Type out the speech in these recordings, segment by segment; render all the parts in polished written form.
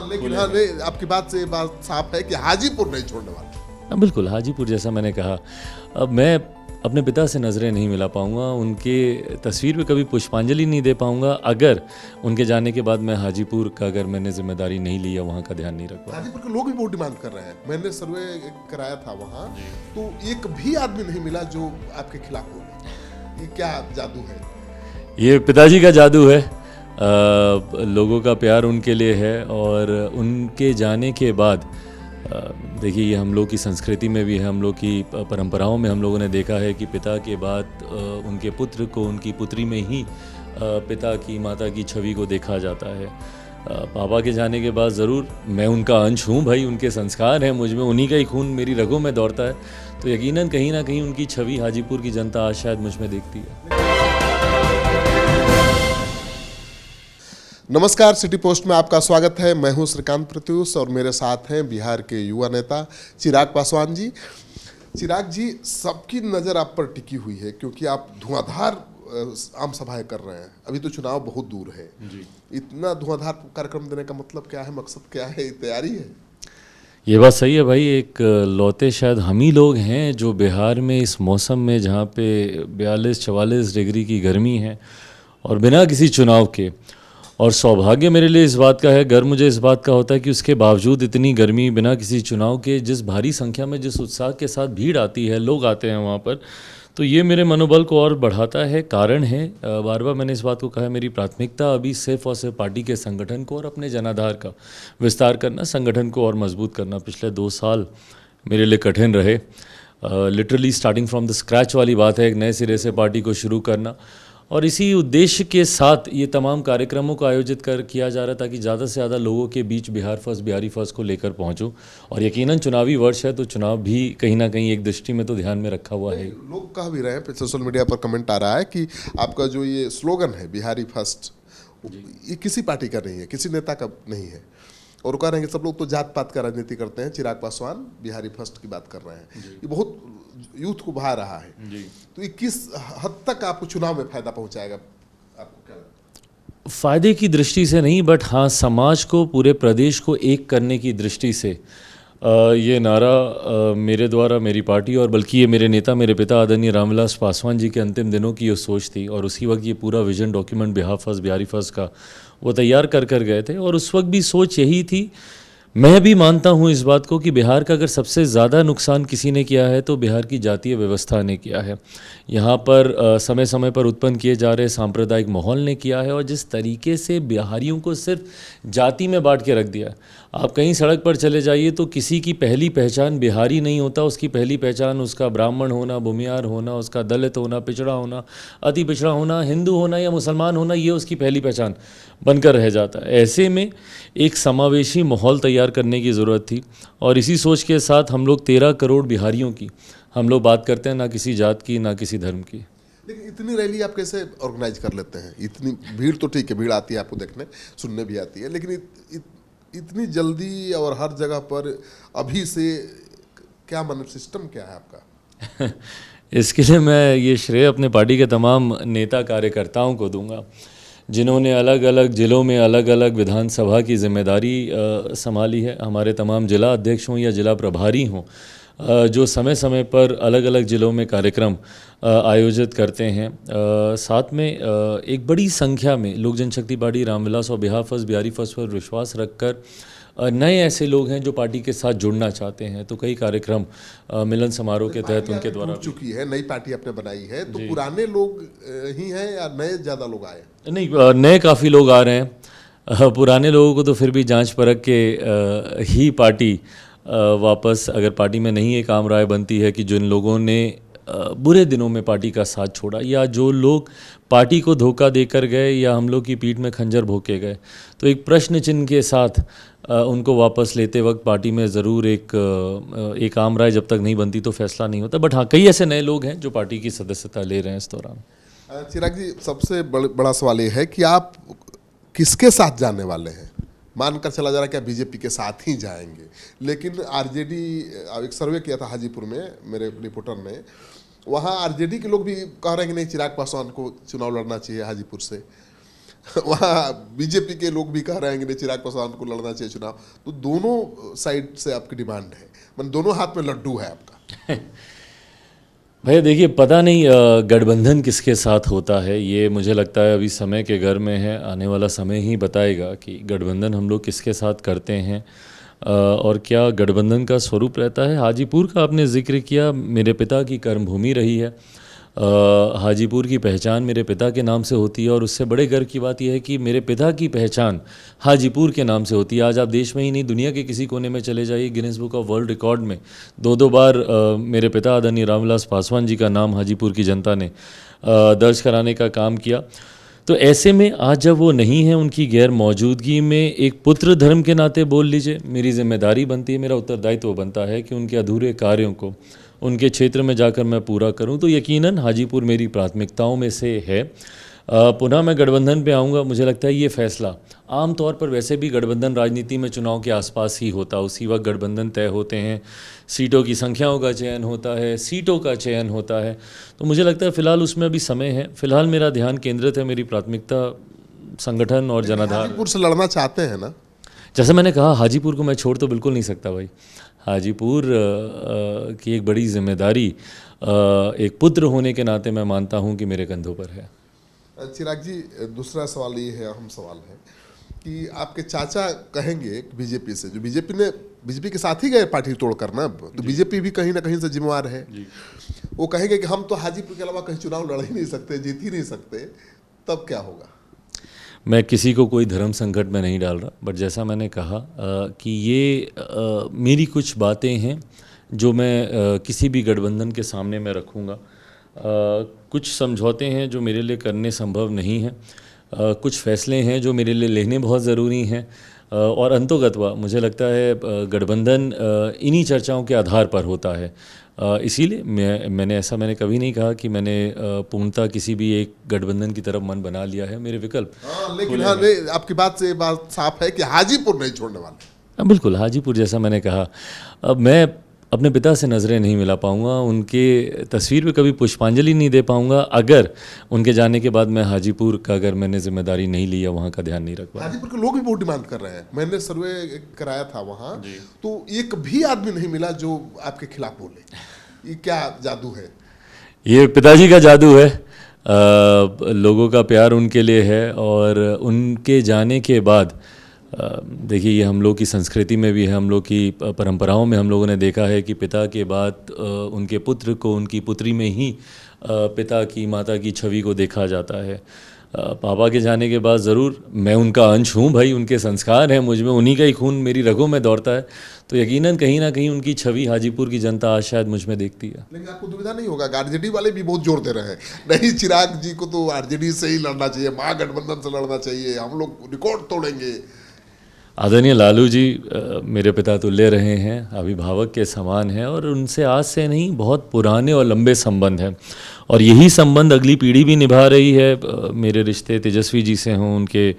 लेकिन हाँ नहीं, आपकी बात से ये बात साफ है कि हाजीपुर नहीं छोड़ने वाले। हाँ बिल्कुल, हाजीपुर जैसा मैंने कहा, अब मैं अपने पिता से नज़रें नहीं मिला पाऊँगा, उनके तस्वीर पे कभी पुष्पांजलि नहीं दे पाऊँगा अगर उनके जाने के बाद मैं हाजीपुर का अगर मैंने जिम्मेदारी नहीं ली या वहाँ का ध्यान नहीं रख पाया। हाजीपुर के लोग भी बहुत डिमांड कर रहे हैं। मैंने सर्वे कराया था वहाँ, तो एक भी आदमी नहीं मिला जो आपके खिलाफ हो। ये क्या जादू है? ये पिताजी का जादू है, लोगों का प्यार उनके लिए है और उनके जाने के बाद देखिए ये हम लोग की संस्कृति में भी है, हम लोग की परंपराओं में हम लोगों ने देखा है कि पिता के बाद उनके पुत्र को उनकी पुत्री में ही पिता की माता की छवि को देखा जाता है। पापा के जाने के बाद ज़रूर मैं उनका अंश हूँ भाई, उनके संस्कार हैं मुझ में, उन्हीं का ही खून मेरी रगों में दौड़ता है, तो यकीनन कहीं ना कहीं उनकी छवि हाजीपुर की जनता आज शायद मुझ में देखती है। नमस्कार, सिटी पोस्ट में आपका स्वागत है। मैं हूं श्रीकांत प्रत्युष और मेरे साथ हैं बिहार के युवा नेता चिराग पासवान जी। चिराग जी, सबकी नज़र आप पर टिकी हुई है क्योंकि आप धुआंधार आम सभाएं कर रहे हैं। अभी तो चुनाव बहुत दूर है जी। इतना धुआंधार कार्यक्रम देने का मतलब क्या है, मकसद क्या है, तैयारी है? ये बात सही है भाई, एक लौते शायद हम ही लोग हैं जो बिहार में इस मौसम में जहाँ पे 42-44 डिग्री की गर्मी है और बिना किसी चुनाव के, और सौभाग्य मेरे लिए इस बात का है, गर्व मुझे इस बात का होता है कि उसके बावजूद इतनी गर्मी बिना किसी चुनाव के जिस भारी संख्या में जिस उत्साह के साथ भीड़ आती है, लोग आते हैं वहाँ पर, तो ये मेरे मनोबल को और बढ़ाता है। कारण है, बार बार मैंने इस बात को कहा है, मेरी प्राथमिकता अभी सिर्फ और सिर्फ पार्टी के संगठन को और अपने जनाधार का विस्तार करना, संगठन को और मजबूत करना। पिछले 2 साल मेरे लिए कठिन रहे, literally starting from the scratch वाली बात है, एक नए सिरे से पार्टी को शुरू करना, और इसी उद्देश्य के साथ ये तमाम कार्यक्रमों को आयोजित किया जा रहा है ताकि ज़्यादा से ज़्यादा लोगों के बीच बिहार फर्स्ट, बिहारी फर्स्ट को लेकर पहुंचूं। और यकीनन चुनावी वर्ष है तो चुनाव भी कहीं ना कहीं एक दृष्टि में तो ध्यान में रखा हुआ है। लोग कह भी रहे हैं, सोशल मीडिया पर कमेंट आ रहा है कि आपका जो ये स्लोगन है बिहारी फर्स्ट, ये किसी पार्टी का नहीं है, किसी नेता का नहीं है, और कह रहे हैं कि सब लोग तो जात पात का राजनीति करते हैं, चिराग पासवान बिहारी फर्स्ट की बात कर रहे हैं। ये बहुत यूथ को भा रहा है जी। तो ये किस हद तक आपको चुनाव में फायदा पहुंचाएगा, आपको क्या लगता है? फायदे की दृष्टि से नहीं, बट हाँ समाज को, पूरे प्रदेश को एक करने की दृष्टि से ये नारा मेरे द्वारा, मेरी पार्टी और बल्कि ये मेरे नेता, मेरे पिता आदरणीय रामविलास पासवान जी के अंतिम दिनों की ये सोच थी, और उसी वक्त ये पूरा vision document Bihar first, Bihari first का वो तैयार कर गए थे। और उस वक्त भी सोच यही थी, मैं भी मानता हूँ इस बात को कि बिहार का अगर सबसे ज़्यादा नुकसान किसी ने किया है तो बिहार की जातीय व्यवस्था ने किया है। यहाँ पर समय समय पर उत्पन्न किए जा रहे सांप्रदायिक माहौल ने किया है, और जिस तरीके से बिहारियों को सिर्फ जाति में बांट के रख दिया। आप कहीं सड़क पर चले जाइए तो किसी की पहली पहचान बिहारी नहीं होता, उसकी पहली पहचान उसका ब्राह्मण होना, भूमियार होना, उसका दलित होना, पिछड़ा होना, अति पिछड़ा होना, हिंदू होना या मुसलमान होना, ये उसकी पहली पहचान बनकर रह जाता है। ऐसे में एक समावेशी माहौल तैयार करने की ज़रूरत थी, और इसी सोच के साथ हम लोग 13 करोड़ बिहारियों की हम लोग बात करते हैं, ना किसी जात की ना किसी धर्म की। लेकिन इतनी रैली आप कैसे ऑर्गेनाइज कर लेते हैं? इतनी भीड़ तो ठीक है, भीड़ आती है आपको देखने सुनने भी आती है, लेकिन इतनी जल्दी और हर जगह पर अभी से क्या मतलब सिस्टम क्या है आपका? इसके लिए मैं ये श्रेय अपने पार्टी के तमाम नेता कार्यकर्ताओं को दूंगा, जिन्होंने अलग अलग ज़िलों में अलग अलग विधानसभा की जिम्मेदारी संभाली है। हमारे तमाम जिला अध्यक्ष हों या जिला प्रभारी हों, जो समय समय पर अलग अलग ज़िलों में कार्यक्रम आयोजित करते हैं। साथ में एक बड़ी संख्या में लोक जनशक्ति पार्टी, रामविलास और बिहार फर्स्ट, बिहारी फर्स्ट पर विश्वास रखकर नए ऐसे लोग हैं जो पार्टी के साथ जुड़ना चाहते हैं, तो कई कार्यक्रम मिलन समारोह के तहत उनके द्वारा चुकी है। नई पार्टी आपने बनाई है, तो पुराने लोग ही हैं या नए ज़्यादा लोग आए? नहीं, नए काफ़ी लोग आ रहे हैं। पुराने लोगों को तो फिर भी जांच परख के ही पार्टी वापस, अगर पार्टी में नहीं एक आम राय बनती है कि जिन लोगों ने बुरे दिनों में पार्टी का साथ छोड़ा, या जो लोग पार्टी को धोखा देकर गए या हम लोग की पीठ में खंजर भोंके गए, तो एक प्रश्न चिन्ह के साथ उनको वापस लेते वक्त पार्टी में ज़रूर एक आम राय जब तक नहीं बनती तो फैसला नहीं होता। बट हाँ, कई ऐसे नए लोग हैं जो पार्टी की सदस्यता ले रहे हैं इस दौरान। चिराग जी, सबसे बड़ा सवाल ये है कि आप किसके साथ जाने वाले हैं? मानकर चला जा रहा है कि आप बीजेपी के साथ ही जाएंगे, लेकिन आरजेडी, एक सर्वे किया था हाजीपुर में मेरे रिपोर्टर ने, वहाँ आरजेडी के लोग भी कह रहे हैं कि नहीं, चिराग पासवान को चुनाव लड़ना चाहिए हाजीपुर से। वहाँ बीजेपी के लोग भी कह रहे हैं कि चिराग पासवान को लड़ना चाहिए चुनाव, तो दोनों साइड से आपकी डिमांड है, मतलब दोनों हाथ में लड्डू है आपका। भैया देखिए, पता नहीं गठबंधन किसके साथ होता है, ये मुझे लगता है अभी समय के घर में है, आने वाला समय ही बताएगा कि गठबंधन हम लोग किसके साथ करते हैं और क्या गठबंधन का स्वरूप रहता है। हाजीपुर का आपने जिक्र किया, मेरे पिता की कर्मभूमि रही है। हाजीपुर की पहचान मेरे पिता के नाम से होती है और उससे बड़े गर्व की बात यह है कि मेरे पिता की पहचान हाजीपुर के नाम से होती है। आज आप देश में ही नहीं, दुनिया के किसी कोने में चले जाइए, Guinness book of world record में दो बार मेरे पिता आदरणीय रामविलास पासवान जी का नाम हाजीपुर की जनता ने दर्ज कराने का काम किया। तो ऐसे में आज जब वो नहीं है, उनकी गैर मौजूदगी में एक पुत्र धर्म के नाते बोल लीजिए, मेरी जिम्मेदारी बनती है, मेरा उत्तरदायित्व बनता है कि उनके अधूरे कार्यों को उनके क्षेत्र में जाकर मैं पूरा करूं। तो यकीनन हाजीपुर मेरी प्राथमिकताओं में से है। पुनः मैं गठबंधन पे आऊँगा। मुझे लगता है ये फैसला आम तौर पर वैसे भी गठबंधन राजनीति में चुनाव के आसपास ही होता, उसी वक्त गठबंधन तय होते हैं, सीटों की संख्याओं का चयन होता है, सीटों का चयन होता है। तो मुझे लगता है फ़िलहाल उसमें अभी समय है। फ़िलहाल मेरा ध्यान केंद्रित है, मेरी प्राथमिकता संगठन और जनाधार। हाजीपुर से लड़ना चाहते हैं ना? जैसे मैंने कहा, हाजीपुर को मैं छोड़ तो बिल्कुल नहीं सकता भाई। हाजीपुर की एक बड़ी जिम्मेदारी एक पुत्र होने के नाते मैं मानता हूं कि मेरे कंधों पर है। चिराग जी, दूसरा सवाल ये है, अहम सवाल है कि आपके चाचा कहेंगे बीजेपी से, जो बीजेपी के साथ ही गए पार्टी तोड़कर ना, अब तो बीजेपी भी कहीं ना कहीं से जिम्मेवार है। वो कहेंगे कि हम तो हाजीपुर के अलावा कहीं चुनाव लड़ ही नहीं सकते, जीत ही नहीं सकते, तब क्या होगा? मैं किसी को कोई धर्म संकट में नहीं डाल रहा, बट जैसा मैंने कहा कि ये मेरी कुछ बातें हैं जो मैं किसी भी गठबंधन के सामने मैं रखूँगा। कुछ समझौते हैं जो मेरे लिए करने संभव नहीं हैं, कुछ फैसले हैं जो मेरे लिए लेने बहुत ज़रूरी हैं और अंतोगत्वा मुझे लगता है गठबंधन इन्हीं चर्चाओं के आधार पर होता है। इसीलिए मैंने कभी नहीं कहा कि मैंने पूर्णतः किसी भी एक गठबंधन की तरफ मन बना लिया है। मेरे विकल्प लेकिन हाँ, आपकी बात से बात साफ है कि हाजीपुर नहीं छोड़ने वाले। बिल्कुल, हाजीपुर जैसा मैंने कहा, अब मैं अपने पिता से नज़रें नहीं मिला पाऊँगा, उनके तस्वीर पे कभी पुष्पांजलि नहीं दे पाऊँगा अगर उनके जाने के बाद मैं हाजीपुर का, अगर मैंने जिम्मेदारी नहीं ली या वहाँ का ध्यान नहीं रख पाया। हाजीपुर के लोग भी बहुत डिमांड कर रहे हैं। मैंने सर्वे कराया था वहाँ, तो एक भी आदमी नहीं मिला जो आपके खिलाफ बोले। ये क्या जादू है? ये पिताजी का जादू है। लोगों का प्यार उनके लिए है और उनके जाने के बाद देखिए, ये हम लोग की संस्कृति में भी है, हम लोग की परंपराओं में हम लोगों ने देखा है कि पिता के बाद उनके पुत्र को, उनकी पुत्री में ही पिता की, माता की छवि को देखा जाता है। पापा के जाने के बाद ज़रूर मैं उनका अंश हूँ भाई, उनके संस्कार हैं मुझ में, उन्हीं का ही खून मेरी रगों में दौड़ता है, तो यकीनन कहीं ना कहीं उनकी छवि हाजीपुर की जनता आज शायद मुझ में देखती है। लेकिन आपको दुविधा नहीं होगा? आरजेडी वाले भी बहुत जोर दे रहे हैं, नहीं चिराग जी को तो आरजेडी से ही लड़ना चाहिए, महागठबंधन से लड़ना चाहिए, हम लोग रिकॉर्ड तोड़ेंगे। आदरणीय लालू जी मेरे पिता तुल्य रहे हैं, अभिभावक के समान हैं और उनसे आज से नहीं, बहुत पुराने और लंबे संबंध हैं और यही संबंध अगली पीढ़ी भी निभा रही है। मेरे रिश्ते तेजस्वी जी से हों, उनके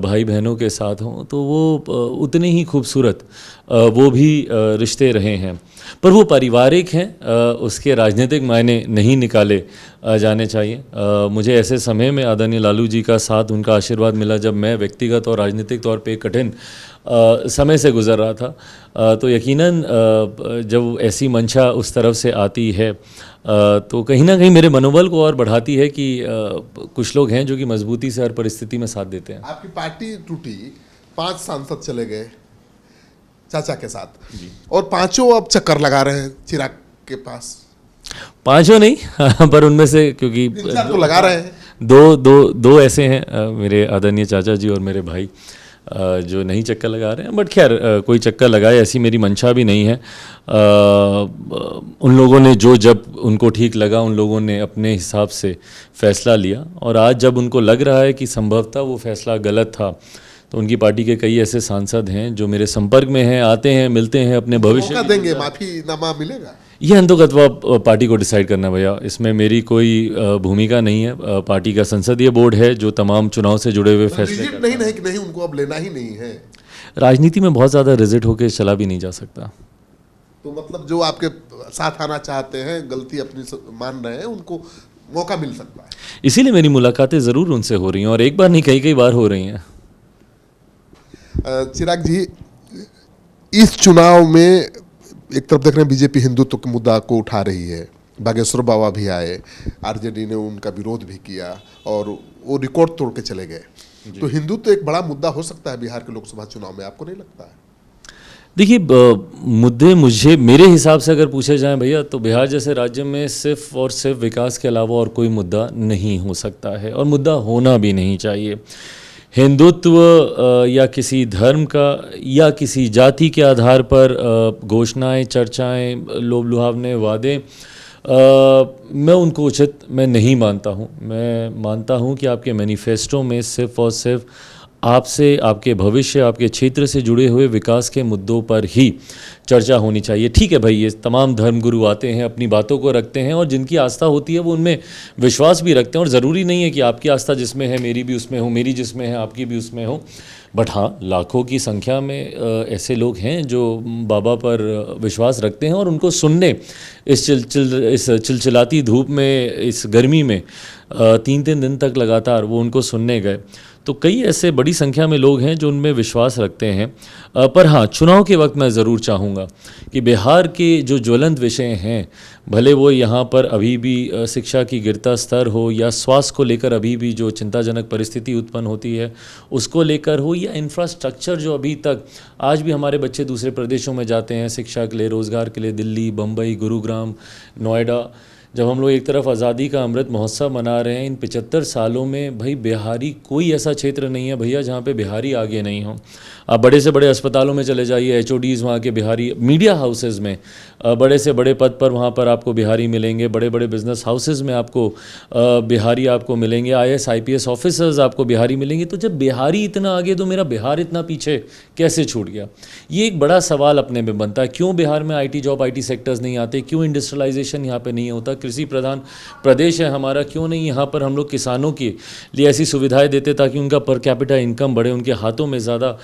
भाई बहनों के साथ हों, तो वो उतने ही खूबसूरत वो भी रिश्ते रहे हैं, पर वो पारिवारिक हैं, उसके राजनीतिक मायने नहीं निकाले जाने चाहिए। मुझे ऐसे समय में आदरणीय लालू जी का साथ, उनका आशीर्वाद मिला जब मैं व्यक्तिगत और राजनीतिक तौर पे कठिन समय से गुजर रहा था। तो यकीनन जब ऐसी मंशा उस तरफ से आती है तो कहीं ना कहीं मेरे मनोबल को और बढ़ाती है कि कुछ लोग हैं जो कि मजबूती से हर परिस्थिति में साथ देते हैं। आपकी पार्टी टूटी, 5 सांसद चले गए चाचा के साथ और 5 अब चक्कर लगा रहे हैं चिराग के पास। 5 नहीं पर उनमें से क्योंकि तो लगा रहे हैं, दो ऐसे हैं मेरे आदरणीय चाचा जी और मेरे भाई जो नहीं चक्कर लगा रहे हैं, बट खैर कोई चक्कर लगाए ऐसी मेरी मंशा भी नहीं है। उन लोगों ने जो, जब उनको ठीक लगा, उन लोगों ने अपने हिसाब से फैसला लिया और आज जब उनको लग रहा है कि संभवतः वो फैसला गलत था, तो उनकी पार्टी के कई ऐसे सांसद हैं जो मेरे संपर्क में हैं, आते हैं, मिलते हैं, अपने भविष्य देंगे, माफीनामा मिलेगा। ये अंतोगत्वा पार्टी को डिसाइड करना भैया, इसमें मेरी कोई भूमिका नहीं है। पार्टी का संसदीय बोर्ड है जो तमाम चुनाव से जुड़े हुए फैसले करता है। नहीं कि नहीं, उनको अब लेना ही नहीं है। राजनीति में बहुत ज़्यादा रिजिड होकर चला भी नहीं जा सकता। तो मतलब जो आपके साथ आना चाहते हैं, गलती अपनी मान रहे हैं, उनको मौका मिल सकता है। इसीलिए मेरी मुलाकातें ज़रूर उनसे हो रही हैं, और एक बार नहीं, कई कई बार हो रही हैं। चिराग जी, इस चुनाव में एक तरफ देख रहे हैं बीजेपी हिंदुत्व के मुद्दा को उठा रही है, बागेश्वर बाबा भी आए, आरजेडी ने उनका विरोध भी किया और वो रिकॉर्ड तोड़ के चले गए। तो हिंदुत्व एक बड़ा मुद्दा हो सकता है बिहार के लोकसभा चुनाव में, आपको नहीं लगता है? देखिए, मुद्दे मुझे मेरे हिसाब से अगर पूछे जाएं भैया, तो बिहार जैसे राज्य में सिर्फ और सिर्फ विकास के अलावा और कोई मुद्दा नहीं हो सकता है, और मुद्दा होना भी नहीं चाहिए। हिंदुत्व या किसी धर्म का या किसी जाति के आधार पर घोषणाएं, चर्चाएं, लोभ लुभावने, वादे, मैं उनको उचित मैं नहीं मानता हूं। मैं मानता हूं कि आपके मैनिफेस्टो में सिर्फ और सिर्फ आपसे, आपके भविष्य, आपके क्षेत्र से जुड़े हुए विकास के मुद्दों पर ही चर्चा होनी चाहिए। ठीक है भाई, ये तमाम धर्मगुरु आते हैं, अपनी बातों को रखते हैं, और जिनकी आस्था होती है वो उनमें विश्वास भी रखते हैं, और ज़रूरी नहीं है कि आपकी आस्था जिसमें है मेरी भी उसमें हो, मेरी जिसमें है आपकी भी उसमें हो। बट हाँ, लाखों की संख्या में ऐसे लोग हैं जो बाबा पर विश्वास रखते हैं, और उनको सुनने इस चिलचिलाती धूप में, इस गर्मी में 3-3 दिन तक लगातार वो उनको सुनने गए। तो कई ऐसे बड़ी संख्या में लोग हैं जो उनमें विश्वास रखते हैं। पर हाँ, चुनाव के वक्त मैं ज़रूर चाहूँगा कि बिहार के जो ज्वलंत विषय हैं, भले वो यहाँ पर अभी भी शिक्षा की गिरता स्तर हो, या स्वास्थ्य को लेकर अभी भी जो चिंताजनक परिस्थिति उत्पन्न होती है उसको लेकर हो, या इंफ्रास्ट्रक्चर जो अभी तक, आज भी हमारे बच्चे दूसरे प्रदेशों में जाते हैं शिक्षा के लिए, रोज़गार के लिए, दिल्ली, बम्बई, गुरुग्राम, नोएडा। जब हम लोग एक तरफ आज़ादी का अमृत महोत्सव मना रहे हैं, इन 75 सालों में भाई बिहारी, कोई ऐसा क्षेत्र नहीं है भैया जहाँ पे बिहारी आगे नहीं हो। आप बड़े से बड़े अस्पतालों में चले जाइए, HODs वहाँ के बिहारी, मीडिया हाउसेज़ में बड़े से बड़े पद पर वहाँ पर आपको बिहारी मिलेंगे, बड़े बड़े बिजनेस हाउसेज़ में आपको बिहारी आपको मिलेंगे, IAS IPS ऑफिसर्स आपको बिहारी मिलेंगे। तो जब बिहारी इतना आगे, तो मेरा बिहार इतना पीछे कैसे छूट गया? ये एक बड़ा सवाल अपने में बनता है। क्यों बिहार में IT जॉब, IT सेक्टर्स नहीं आते? क्यों इंडस्ट्रियलाइजेशन यहाँ पर नहीं होता? कृषि प्रधान प्रदेश है हमारा, क्यों नहीं यहाँ पर हम लोग किसानों के लिए ऐसी सुविधाएं देते ताकि उनका पर कैपिटा इनकम बढ़े, उनके हाथों में ज़्यादा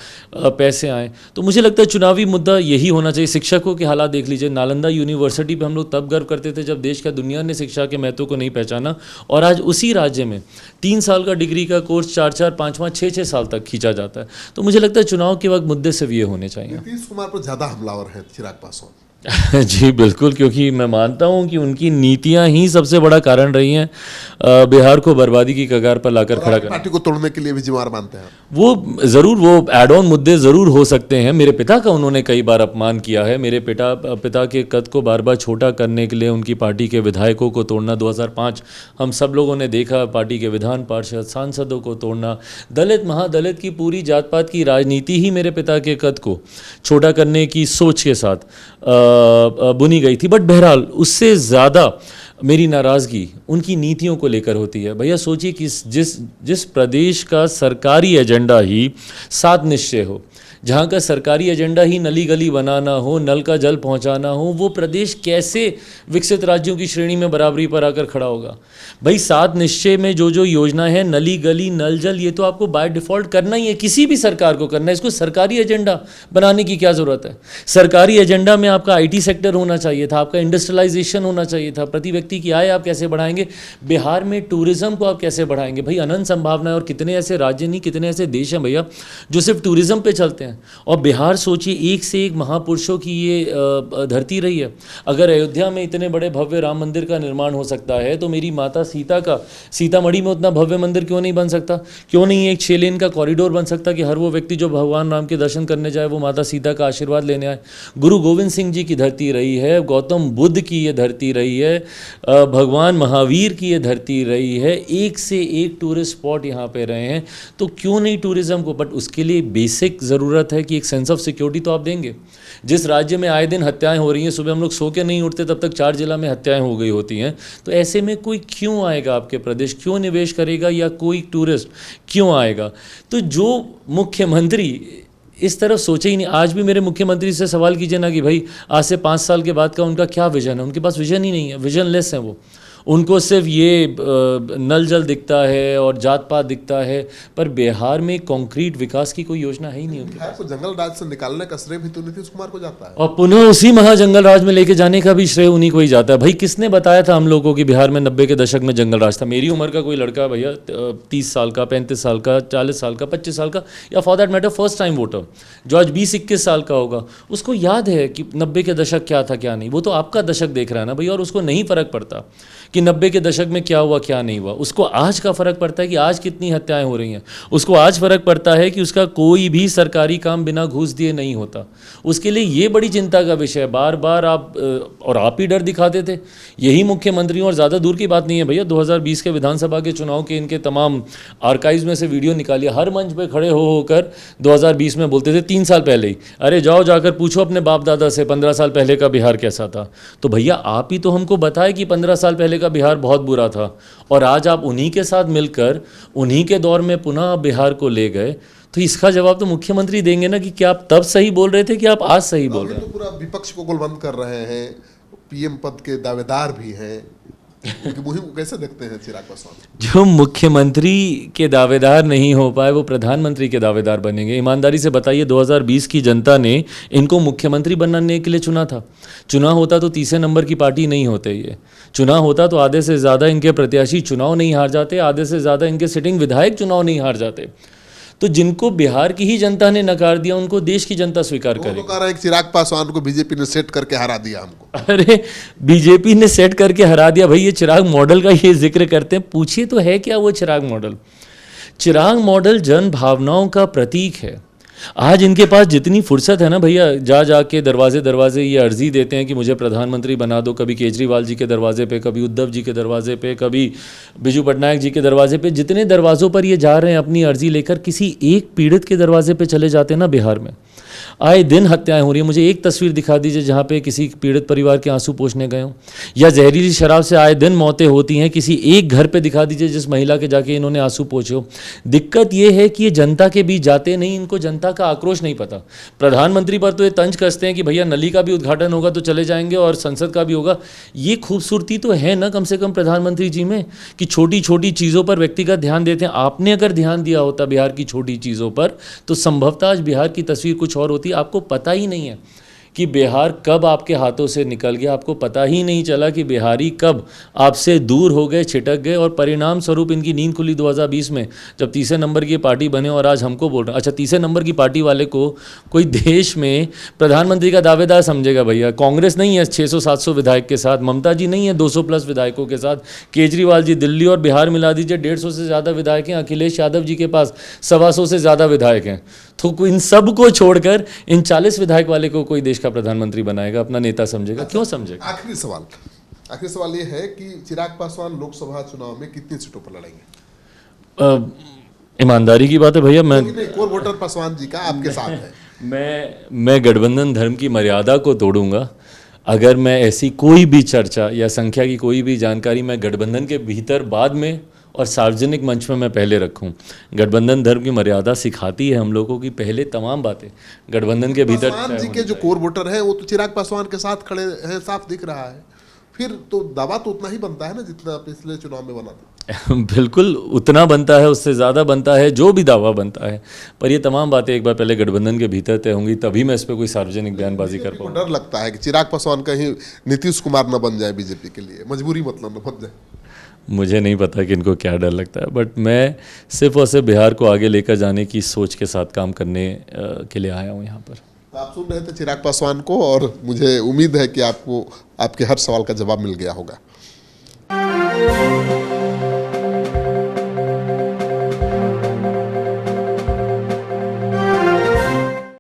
पैसे आएँ? तो मुझे लगता है चुनावी मुद्दा यही होना चाहिए। शिक्षकों के हालात देख लीजिए, नालंदा यूनिवर्सिटी पे हम लोग तब गर्व करते थे जब देश का दुनिया ने शिक्षा के महत्व को नहीं पहचाना, और आज उसी राज्य में 3 साल का डिग्री का कोर्स 4-4, 5-5, 6-6 साल तक खींचा जाता है। तो मुझे लगता है चुनाव के वक्त मुद्दे सिर्फ ये होने चाहिए। नीतीश कुमार पर ज़्यादा हमलावर है चिराग पासवान। जी बिल्कुल, क्योंकि मैं मानता हूं कि उनकी नीतियां ही सबसे बड़ा कारण रही हैं बिहार को बर्बादी की कगार पर लाकर खड़ा करने। पार्टी को तोड़ने के लिए भी जिम्मेदार मानते हैं वो ज़रूर, वो एड ऑन मुद्दे ज़रूर हो सकते हैं। मेरे पिता का उन्होंने कई बार अपमान किया है। मेरे पिता के कद को बार बार छोटा करने के लिए उनकी पार्टी के विधायकों को तोड़ना, 2005 हम सब लोगों ने देखा, पार्टी के विधान पार्षद, सांसदों को तोड़ना, दलित महादलित की पूरी जात पात की राजनीति ही मेरे पिता के कद को छोटा करने की सोच के साथ बुनी गई थी। बट बहरहाल उससे ज़्यादा मेरी नाराज़गी उनकी नीतियों को लेकर होती है। भैया सोचिए कि जिस प्रदेश का सरकारी एजेंडा ही 7 निश्चय हो, जहाँ का सरकारी एजेंडा ही नली गली बनाना हो, नल का जल पहुँचाना हो, वो प्रदेश कैसे विकसित राज्यों की श्रेणी में बराबरी पर आकर खड़ा होगा? भाई 7 निश्चय में जो जो योजना है, नली गली, नल जल, ये तो आपको बाय डिफ़ॉल्ट करना ही है, किसी भी सरकार को करना है। इसको सरकारी एजेंडा बनाने की क्या ज़रूरत है? सरकारी एजेंडा में आपका IT सेक्टर होना चाहिए था, आपका इंडस्ट्रियलाइजेशन होना चाहिए था, प्रति व्यक्ति की आय आप कैसे बढ़ाएंगे, बिहार में टूरिज़्म को आप कैसे बढ़ाएंगे? भाई अनंत संभावना है, और कितने ऐसे राज्य नहीं, कितने ऐसे देश हैं भैया जो सिर्फ टूरिज़्म पे चलते हैं। और बिहार सोचिए, एक से एक महापुरुषों की ये धरती रही है। अगर अयोध्या में इतने बड़े भव्य राम मंदिर का निर्माण हो सकता है, तो मेरी माता सीता का सीतामढ़ी में उतना भव्य मंदिर क्यों नहीं बन सकता? क्यों नहीं एक 6 लेन का कॉरिडोर बन सकता कि हर वो व्यक्ति जो भगवान राम के दर्शन करने जाए वो माता सीता का आशीर्वाद लेने आए? गुरु गोविंद सिंह जी की धरती रही है, गौतम बुद्ध की ये धरती रही है, भगवान महावीर की ये धरती रही है, एक से एक टूरिस्ट स्पॉट यहाँ पे रहे हैं। तो क्यों नहीं टूरिज़्म को? बट उसके लिए बेसिक ज़रूरत है कि एक सेंस ऑफ सिक्योरिटी तो आप देंगे। जिस राज्य में आए दिन हत्याएं हो रही हैं, सुबह हम लोग सो के नहीं उठते तब तक 4 जिला में हत्याएं हो गई होती हैं, तो ऐसे में कोई क्यों आएगा आपके प्रदेश? क्यों निवेश करेगा, या कोई टूरिस्ट क्यों आएगा? तो जो मुख्यमंत्री इस तरफ सोचे ही नहीं। आज भी मेरे मुख्यमंत्री से सवाल कीजिए ना कि भाई आज से 5 साल के बाद का उनका क्या विजन है, उनके पास विजन ही नहीं है, विजन लेस है वो। उनको सिर्फ ये नल जल दिखता है और जात पात दिखता है, पर बिहार में कॉन्क्रीट विकास की कोई योजना है ही नहीं उनके बिहार को जंगल राज से निकालने का श्रेय भी तो नीतीश कुमार को जाता है। और पुनः उसी महाजंगल राज में लेके जाने का भी श्रेय उन्हीं को ही जाता है। भाई किसने बताया था हम लोगों को कि बिहार में 90 के दशक में जंगल राज था? मेरी उम्र का कोई लड़का भैया 30 साल का, 35 साल का, 40 साल का, 25 साल का, या for that matter first time voter जो आज 20-21 साल का होगा, उसको याद है कि 90 के दशक क्या था क्या नहीं। वो तो आपका दशक देख रहा है ना भैया, और उसको नहीं फर्क पड़ता कि 90 के दशक में क्या हुआ क्या नहीं हुआ। उसको आज का फर्क पड़ता है कि आज कितनी हत्याएं हो रही हैं। उसको आज फर्क पड़ता है कि उसका कोई भी सरकारी काम बिना घूस दिए नहीं होता। उसके लिए ये बड़ी चिंता का विषय है। बार बार आप और आप ही डर दिखाते थे, यही मुख्यमंत्रियों, और ज़्यादा दूर की बात नहीं है भैया, 2020 के विधानसभा के चुनाव के इनके तमाम आर्काइव्स में से वीडियो निकालिए। हर मंच पे खड़े हो होकर 2020 में बोलते थे, 3 साल पहले ही, अरे जाओ जाकर पूछो अपने बाप दादा से 15 साल पहले का बिहार कैसा था। तो भैया आप ही तो हमको बताए कि 15 साल पहले का बिहार बहुत बुरा था, और आज आप उन्हीं के साथ मिलकर उन्हीं के दौर में पुनः बिहार को ले गए। तो इसका जवाब तो मुख्यमंत्री देंगे ना कि क्या आप तब सही बोल रहे थे कि आप आज सही बोल रहे हैं। तो पूरा विपक्ष को गोलबंद कर रहे हैं, पीएम पद के दावेदार भी हैं, उनकी मुहिम को कैसे देखते हैं चिराग पासवान? जो मुख्यमंत्री के दावेदार नहीं हो पाए वो प्रधानमंत्री के दावेदार बनेंगे। ईमानदारी से बताइए, 2020 की जनता ने इनको मुख्यमंत्री बनाने के लिए चुना था। चुना होता तो तीसरे नंबर की पार्टी नहीं होते ये। चुना होता तो आधे से ज़्यादा इनके प्रत्याशी चुनाव नहीं हार जाते, आधे से ज़्यादा इनके सिटिंग विधायक चुनाव नहीं हार जाते। तो जिनको बिहार की ही जनता ने नकार दिया, उनको देश की जनता स्वीकार करेगी। तो कह रहे हैं कि चिराग पासवान को बीजेपी ने सेट करके हरा दिया हमको। अरे बीजेपी ने सेट करके हरा दिया भाई, ये चिराग मॉडल का ये जिक्र करते हैं, पूछिए तो है क्या वो चिराग मॉडल? चिराग मॉडल जन भावनाओं का प्रतीक है। आज इनके पास जितनी फुर्सत है ना भैया, जा जाके दरवाजे दरवाजे ये अर्जी देते हैं कि मुझे प्रधानमंत्री बना दो। कभी केजरीवाल जी के दरवाजे पे, कभी उद्धव जी के दरवाजे पे, कभी बिजू पटनायक जी के दरवाजे पे। जितने दरवाज़ों पर ये जा रहे हैं अपनी अर्जी लेकर, किसी एक पीड़ित के दरवाजे पे चले जाते हैं ना बिहार में, आए दिन हत्याएं हो रही हैं। मुझे एक तस्वीर दिखा दीजिए जहाँ पे किसी पीड़ित परिवार के आंसू पोंछने गए हों, या जहरीली शराब से आए दिन मौतें होती हैं। किसी एक घर पे दिखा दीजिए जिस महिला के जाके इन्होंने आंसू पोंछे हो। दिक्कत ये है कि ये जनता के बीच जाते नहीं, इनको जनता का आक्रोश नहीं पता। प्रधानमंत्री पर तो ये तंज कसते हैं कि भैया नली का भी उद्घाटन होगा तो चले जाएंगे और संसद का भी होगा। ये खूबसूरती तो है ना कम से कम प्रधानमंत्री जी में, कि छोटी छोटी चीज़ों पर व्यक्तिगत ध्यान देते हैं। आपने अगर ध्यान दिया होता बिहार की छोटी चीज़ों पर, तो संभवतः आज बिहार की तस्वीर कुछ और होती। आपको पता ही नहीं है कि बिहार कब आपके हाथों से निकल गया। आपको पता ही नहीं चला कि बिहारी कब आपसे दूर हो गए, छिटक गए, और परिणाम स्वरूप इनकी नींद खुली 2020 में, जब तीसरे नंबर की पार्टी बने। और आज हमको बोल रहे हैं, अच्छा तीसरे नंबर की पार्टी वाले को कोई देश में प्रधानमंत्री का दावेदार समझेगा भैया? कांग्रेस नहीं है 600-700 विधायक के साथ, ममता जी नहीं है 200+ विधायकों के साथ, केजरीवाल जी दिल्ली और बिहार मिला दीजिए 150 से ज़्यादा विधायक हैं, अखिलेश यादव जी के पास 125 से ज़्यादा विधायक हैं। तो इन सब को छोड़कर इन 40 विधायक वाले को कोई देश का प्रधानमंत्री बनाएगा, अपना नेता समझेगा? क्यों समझेगा? आखिरी सवाल ये है कि चिराग पासवान लोकसभा चुनाव में कितनी सीटों पर लड़ेंगे? ईमानदारी की बात है भैया, मैं कोर वोटर पासवान जी का आपके साथ है। मैं गठबंधन धर्म की मर्यादा को तोड़ूंगा अगर मैं ऐसी कोई भी चर्चा या संख्या की कोई भी जानकारी मैं गठबंधन के भीतर बाद में और सार्वजनिक मंच में मैं पहले रखूं। गठबंधन धर्म की मर्यादा सिखाती है हम लोगों की पहले तमाम बातें गठबंधन के भीतर। पासवान जी के जो कोर वोटर है वो तो चिराग पासवान के साथ खड़े हैं, साफ दिख रहा है। फिर तो दावा तो उतना ही बनता है ना जितना पिछले चुनाव में बना था। बिल्कुल उतना बनता है, उससे ज़्यादा बनता है जो भी दावा बनता है। पर ये तमाम बातें एक बार पहले गठबंधन के भीतर तय होंगी, तभी मैं इस पर कोई सार्वजनिक बयानबाजी कर पाऊँ। डर लगता है कि चिराग पासवान कहीं नीतीश कुमार न बन जाए बीजेपी के लिए, मजबूरी मतलब न बन जाए। मुझे नहीं पता कि इनको क्या डर लगता है, बट मैं सिर्फ और सिर्फ बिहार को आगे लेकर जाने की सोच के साथ काम करने के लिए आया हूँ यहाँ पर। तो आप सुन रहे थे चिराग पासवान को, और मुझे उम्मीद है कि आपको आपके हर सवाल का जवाब मिल गया होगा।